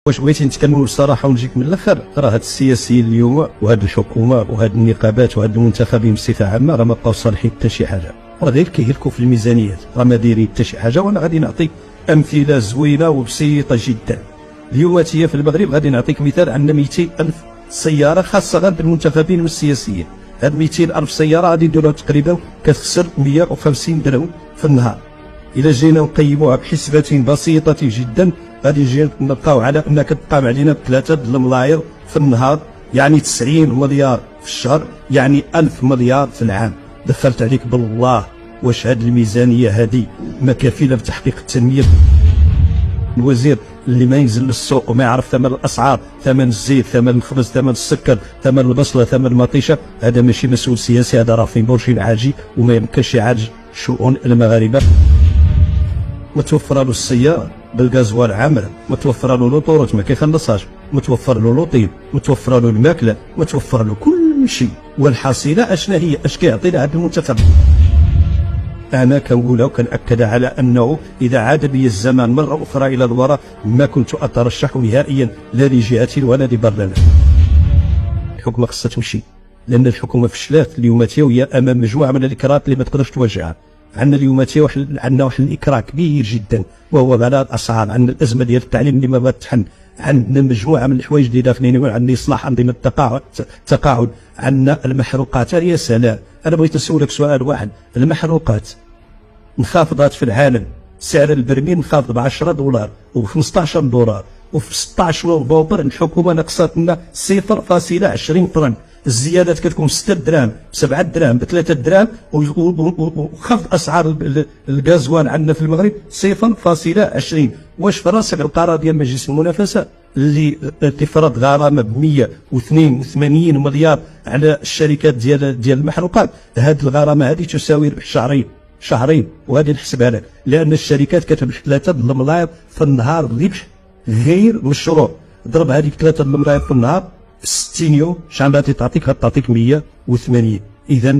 واش بغيتي نتكلموا بصراحه ونجيك من الاخر، راه هاد السياسيين اليوم وهاد الحكومه وهاد النقابات وهاد المنتخبين بصفه عامه راه ما بقاو صالحين حتى شي حاجه، راه غير كيهلكوا في الميزانيات، راه ما دايرين حتى شي حاجه. وانا غادي نعطيك امثله زوينه وبسيطه جدا. اليوم في المغرب غادي نعطيك مثال، عندنا 200,000 سياره خاصه غير بالمنتخبين والسياسيين. هاد 200,000 سياره غادي نديروها تقريبا كتخسر 150 درهم في النهار. إلا جينا نقيموها بحسبة بسيطة جدا غادي نجي نلقاو على أنها كتقام علينا ب3 الملاير في النهار، يعني 90 مليار في الشهر، يعني 1000 مليار في العام. دخلت عليك بالله، واش هاد الميزانية هادي ما كفيلة بتحقيق التنمية؟ الوزير اللي ما ينزل للسوق وما يعرف ثمن الأسعار، ثمن الزيت، ثمن الخبز، ثمن السكر، ثمن البصلة، ثمن المطيشة، هذا ماشي مسؤول سياسي، هذا راه في بورشي عاجي وما يمكنش يعالج شؤون المغاربة. متوفره له السياره بالغازوال عامره، متوفره له لوطوروت ما كيخلصهاش، متوفر له لوطيب، متوفره له الماكله، متوفر له كل شيء. والحصيله اشنا هي؟ اش كيعطي لها هذا المنتخب؟ انا كنقولها وكنأكد على انه اذا عاد بي الزمان مره اخرى الى الوراء ما كنت اترشح نهائيا لا لجهه ولا لبرلمان. الحكومه خصها تمشي، لان الحكومه فشلات اليوم وهي امام مجموعه من الاكراهات اللي ما تقدرش تواجهها. عندنا اليوم عندنا واحد الاكراه كبير جدا وهو غلاء الاسعار، عندنا الازمه ديال التعليم اللي ما بغات تحل، عندنا مجموعه من الحوايج اللي داخلين، عندنا اصلاح انظمه التقاعد، عندنا المحروقات. يا سلام، انا بغيت نسولك سؤال واحد، المحروقات انخفضت في العالم، سعر البرميل انخفض ب 10 دولار وب 15 دولار، وفي 16 نوفمبر الحكومه نقصت لنا 0.20 فرنك. الزيادات كتكون 6 دراهم، 7 دراهم، 3 دراهم، وخفض اسعار الغازوان عندنا في المغرب 0.20. واش في راسك القرار ديال مجلس المنافسه اللي فرض غرامه ب 182 مليار على الشركات ديال المحروقات؟ هذه الغرامه هذه تساوي ربح شهرين، وهذه نحسبها لك، لان الشركات كتربح 3 الملاير في النهار ربح غير مشروع. ضرب هذيك 3 الملاير في النهار 60 يوم، شحال غادي تعطيك؟ تعطيك 180. اذا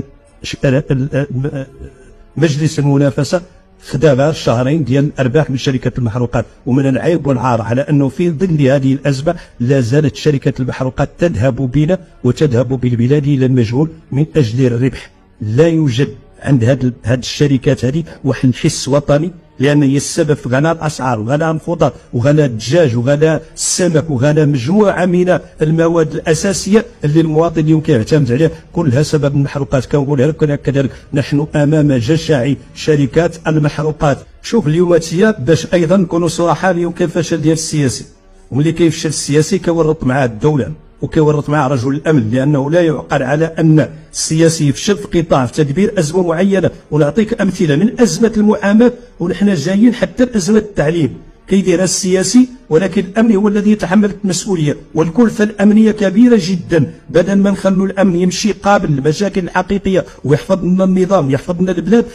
مجلس المنافسه خدا غير شهرين ديال الارباح من شركه المحروقات. ومن العيب والعار على انه في ظل هذه الازمه لا زالت شركه المحروقات تذهب بنا وتذهب بالبلاد الى المجهول من اجل الربح. لا يوجد عند هذه الشركات هذه واحد الحس وطني، لان هي السبب في غلاء الاسعار وغلاء الخضر وغلاء الدجاج وغلاء السمك وغلاء مجموعه من المواد الاساسيه اللي المواطن اليوم كيعتمد عليها، كلها سبب المحروقات. كنقولها لك ونأكد لك، نحن امام جشع شركات المحروقات. شوف اليوم باش ايضا نكونوا صراحه، اليوم كاين فشل ديال السياسي، وملي كيفشل السياسي كيورط معاه الدوله وكيورط معاه رجل الامن، لانه لا يعقل على ان السياسي يفشل في قطاع في تدبير ازمه معينه. ونعطيك امثله من ازمه المعاماه ونحن جايين حتى بازمه التعليم، كيديرها السياسي ولكن الامن هو الذي يتحمل المسؤوليه، والكلفه الامنيه كبيره جدا. بدل ما نخلوا الامن يمشي قابل المشاكل الحقيقيه ويحفظ لنا النظام، يحفظ لنا البلاد،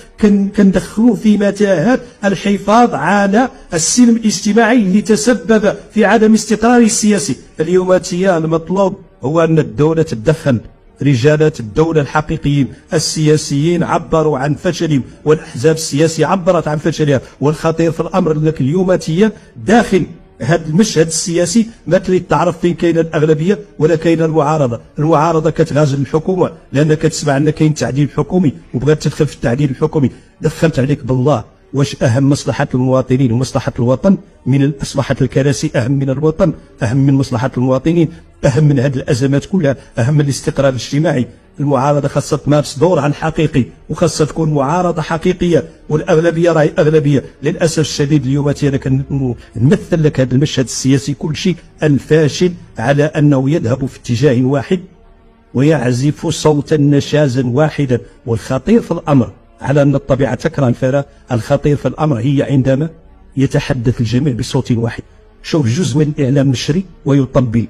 كندخلوا في متاهات الحفاظ على السلم الاجتماعي اللي تسبب في عدم استقرار السياسي. اليوم المطلوب هو ان الدوله تتدخل. رجالات الدولة الحقيقيين السياسيين عبروا عن فشلهم، والأحزاب السياسية عبرت عن فشلها. والخطير في الأمر أنك اليوم داخل هذا المشهد السياسي ما تريد تعرف فين كاينه الاغلبيه ولا كاينه المعارضه. المعارضه كتغازل الحكومه لانك كتسمع ان كاين تعديل حكومي وبغات تدخل في التعديل الحكومي. دخلت عليك بالله، واش اهم مصلحه المواطنين ومصلحه الوطن من مصلحه الكراسي؟ اهم من الوطن؟ اهم من مصلحه المواطنين؟ اهم من هذه الازمات كلها؟ اهم من الاستقرار الاجتماعي؟ المعارضه خاصها تمارس دورها حقيقي وخاصها تكون معارضه حقيقيه، والاغلبيه راهي اغلبيه. للاسف الشديد اليوم انا كنمثل لك هذا المشهد السياسي كل شيء الفاشل على انه يذهب في اتجاه واحد ويعزف صوتا نشازا واحدا. والخطير في الامر على ان الطبيعه تكره الفراغ، الخطير في الامر هي عندما يتحدث الجميع بصوت واحد. شوف جزء من الاعلام نشري ويطبل،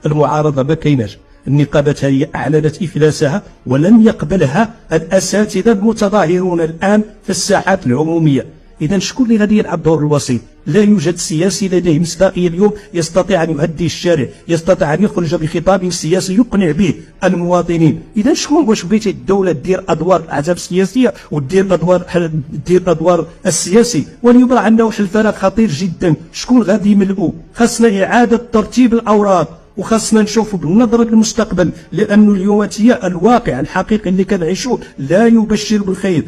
المعارضه ما كايناش، النقابات هي اعلنت افلاسها ولن يقبلها الاساتذه المتظاهرون الان في الساحات العموميه. إذا شكون اللي غادي يلعب دور الوسيط؟ لا يوجد سياسي لديه مصداقية اليوم يستطيع أن يهدي الشارع، يستطيع أن يخرج بخطاب سياسي يقنع به المواطنين. إذا شكون؟ واش بغيتي الدولة دير أدوار الأحزاب السياسية ودير أدوار السياسي؟ واليوم راه عندنا واحد الفراغ خطير جدا، شكون غادي يملؤه؟ خاصنا إعادة ترتيب الأوراق، وخاصنا نشوف بالنظرة للمستقبل، لأنه اليوم الواقع الحقيقي اللي كنعيشوه لا يبشر بالخير.